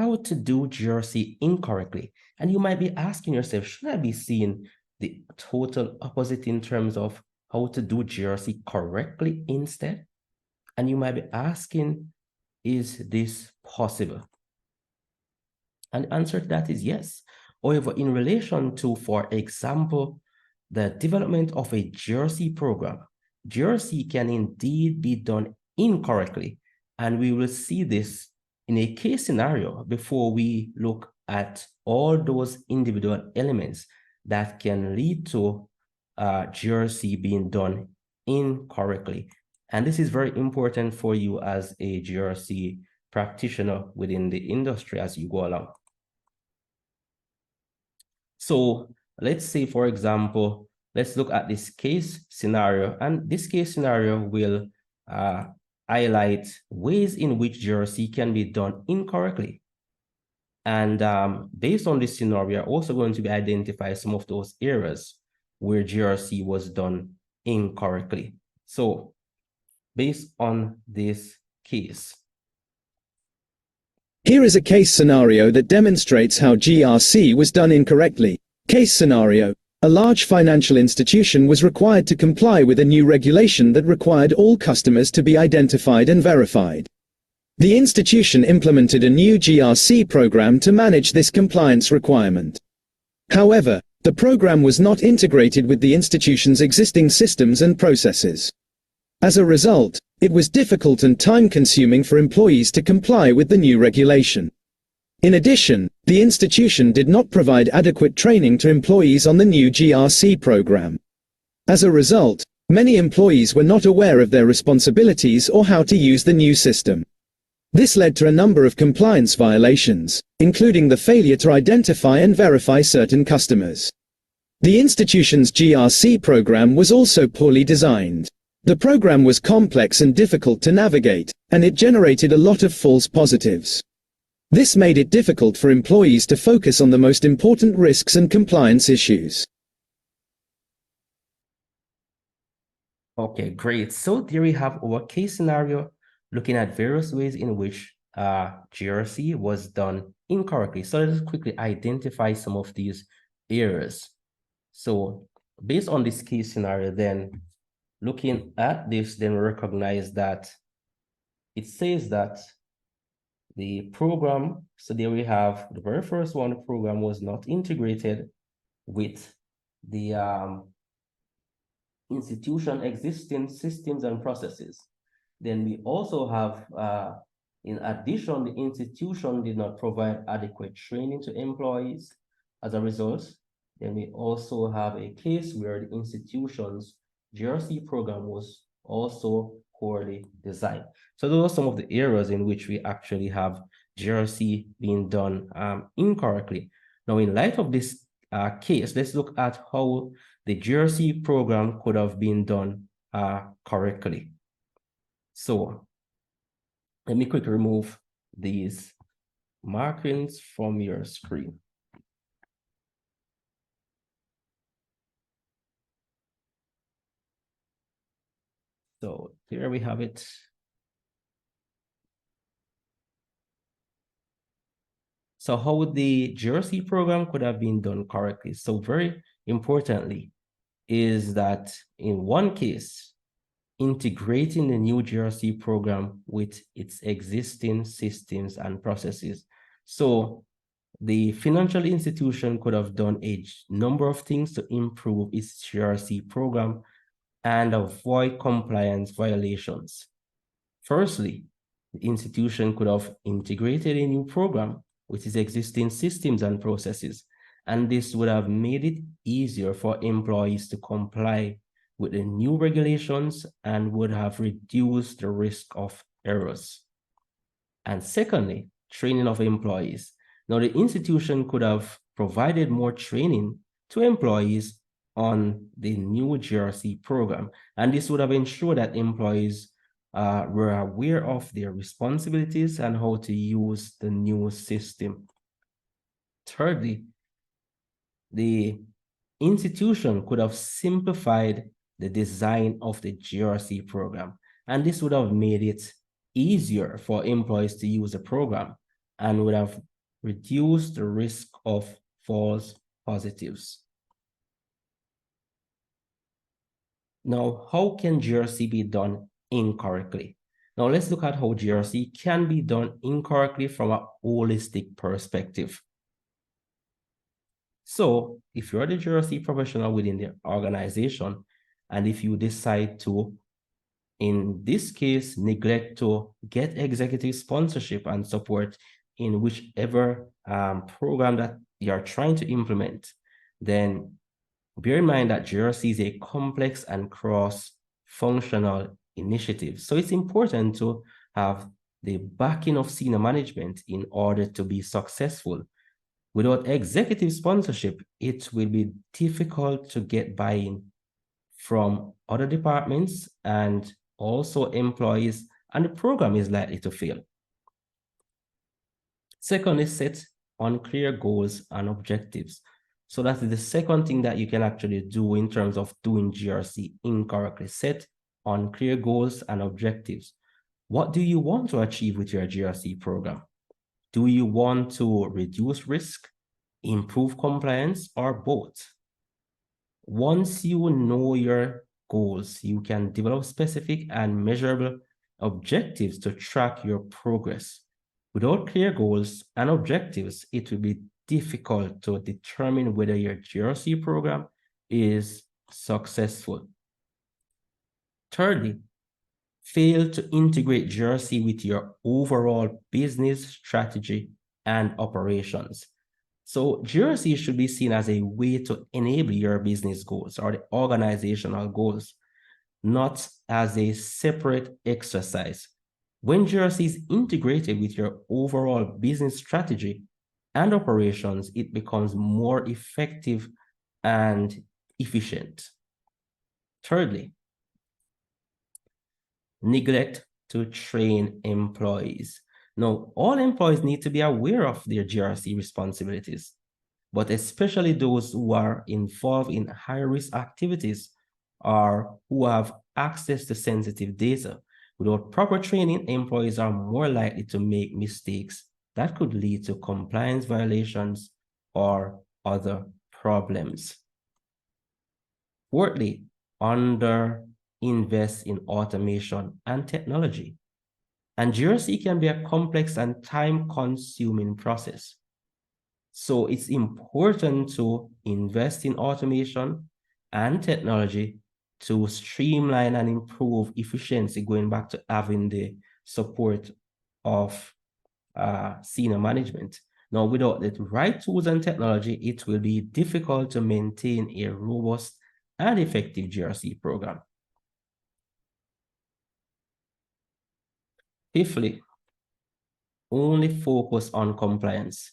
how to do GRC incorrectly. And you might be asking yourself, should I be seeing the total opposite in terms of how to do GRC correctly instead? And you might be asking, is this possible? And the answer to that is yes. However, in relation to, for example, the development of a GRC program, GRC can indeed be done incorrectly. And we will see this in a case scenario before we look at all those individual elements that can lead to GRC being done incorrectly. And this is very important for you as a GRC practitioner within the industry as you go along. So let's say, for example, let's look at this case scenario, and this case scenario will highlight ways in which GRC can be done incorrectly. And based on this scenario, we are also going to be identifying some of those areas where GRC was done incorrectly. So based on this case, here is a case scenario that demonstrates how GRC was done incorrectly. Case scenario: a large financial institution was required to comply with a new regulation that required all customers to be identified and verified. The institution implemented a new GRC program to manage this compliance requirement. However, the program was not integrated with the institution's existing systems and processes. As a result, it was difficult and time-consuming for employees to comply with the new regulation. In addition, the institution did not provide adequate training to employees on the new GRC program. As a result, many employees were not aware of their responsibilities or how to use the new system. This led to a number of compliance violations, including the failure to identify and verify certain customers. The institution's GRC program was also poorly designed. The program was complex and difficult to navigate, and it generated a lot of false positives. This made it difficult for employees to focus on the most important risks and compliance issues. Okay, great. So there we have our case scenario looking at various ways in which GRC was done incorrectly. So let's quickly identify some of these errors. So based on this case scenario, then looking at this, then we recognize that it says that the program, so there we have the very first one, the program was not integrated with the institution existing systems and processes. Then we also have, in addition, the institution did not provide adequate training to employees. As a result, then we also have a case where the institution's GRC program was also poorly designed. So those are some of the areas in which we actually have GRC being done incorrectly. Now, in light of this case, let's look at how the GRC program could have been done correctly. So let me quickly remove these markings from your screen. So here we have it. So how the GRC program could have been done correctly. So very importantly is that in one case, integrating the new GRC program with its existing systems and processes. So the financial institution could have done a number of things to improve its GRC program and avoid compliance violations. Firstly, the institution could have integrated a new program with its existing systems and processes, and this would have made it easier for employees to comply with the new regulations and would have reduced the risk of errors. And secondly, training of employees. Now, the institution could have provided more training to employees on the new GRC program, and this would have ensured that employees were aware of their responsibilities and how to use the new system. Thirdly, the institution could have simplified the design of the GRC program, and this would have made it easier for employees to use the program and would have reduce the risk of false positives. Now, how can GRC be done incorrectly? Now, let's look at how GRC can be done incorrectly from a holistic perspective. So, if you're the GRC professional within the organization, and if you decide to, in this case, neglect to get executive sponsorship and support in whichever program that you're trying to implement, then bear in mind that GRC is a complex and cross-functional initiative. So it's important to have the backing of senior management in order to be successful. Without executive sponsorship, it will be difficult to get buy-in from other departments and also employees, and the program is likely to fail. Secondly, set unclear goals and objectives. So that is the second thing that you can actually do in terms of doing GRC incorrectly. Set unclear goals and objectives. What do you want to achieve with your GRC program? Do you want to reduce risk, improve compliance, or both? Once you know your goals, you can develop specific and measurable objectives to track your progress. Without clear goals and objectives, it will be difficult to determine whether your GRC program is successful. Thirdly, fail to integrate GRC with your overall business strategy and operations. So GRC should be seen as a way to enable your business goals or the organizational goals, not as a separate exercise. When GRC is integrated with your overall business strategy and operations, it becomes more effective and efficient. Thirdly, neglect to train employees. Now, all employees need to be aware of their GRC responsibilities, but especially those who are involved in high-risk activities or who have access to sensitive data. Without proper training, employees are more likely to make mistakes that could lead to compliance violations or other problems. Fourthly, invest in automation and technology. And GRC can be a complex and time-consuming process. So it's important to invest in automation and technology to streamline and improve efficiency, going back to having the support of senior management. Now, without the right tools and technology, it will be difficult to maintain a robust and effective GRC program. Fifthly, only focus on compliance.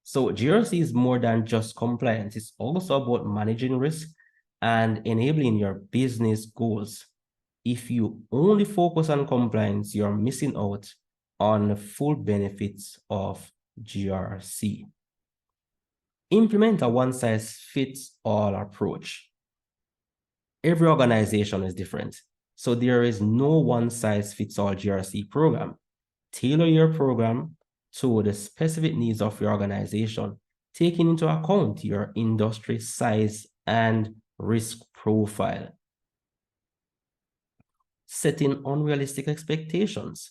So GRC is more than just compliance. It's also about managing risk and enabling your business goals. If you only focus on compliance, you're missing out on the full benefits of GRC. Implement a one-size-fits-all approach. Every organization is different, so there is no one-size-fits-all GRC program. Tailor your program to the specific needs of your organization, taking into account your industry size and risk profile. Setting unrealistic expectations.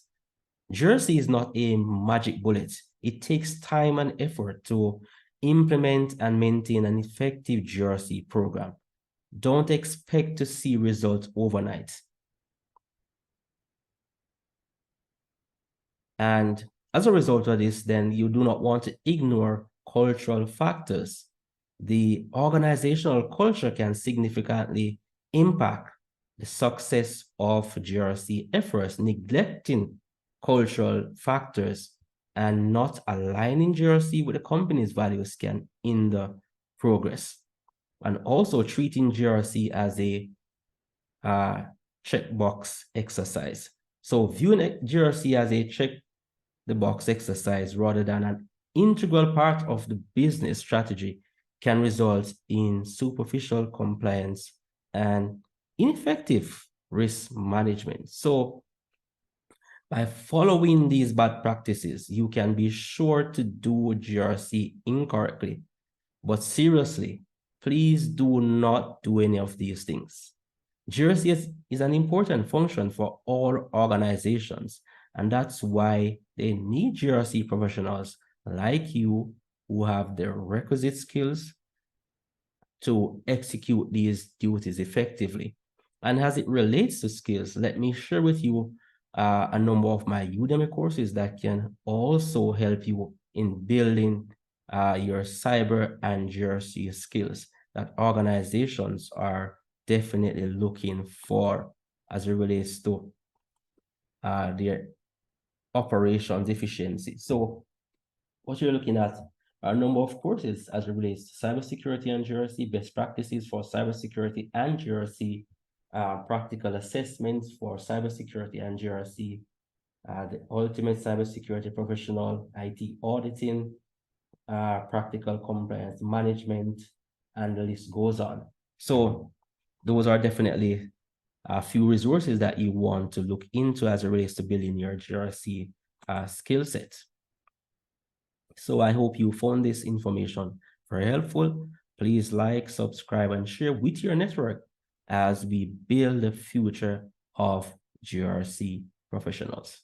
GRC is not a magic bullet. It takes time and effort to implement and maintain an effective GRC program. Don't expect to see results overnight. And as a result of this, then you do not want to ignore cultural factors. The organizational culture can significantly impact the success of GRC efforts. Neglecting cultural factors and not aligning GRC with the company's values can hinder progress. And also treating GRC as a checkbox exercise. So viewing GRC as a check the box exercise rather than an integral part of the business strategy can result in superficial compliance and ineffective risk management. So By following these bad practices, you can be sure to do GRC incorrectly. But seriously, please do not do any of these things. GRC is an important function for all organizations, and that's why they need GRC professionals like you who have the requisite skills to execute these duties effectively. And as it relates to skills, let me share with you a number of my Udemy courses that can also help you in building your cyber and GRC skills that organizations are definitely looking for as it relates to their operations efficiency. So what you're looking at are a number of courses as it relates to cybersecurity and GRC, best practices for cybersecurity and GRC, practical assessments for cybersecurity and GRC, the ultimate cybersecurity professional, IT auditing, practical compliance management, and the list goes on. So those are definitely a few resources that you want to look into as it relates to building your GRC skill set. So I hope you found this information very helpful. Please like, subscribe, and share with your network as we build the future of GRC professionals.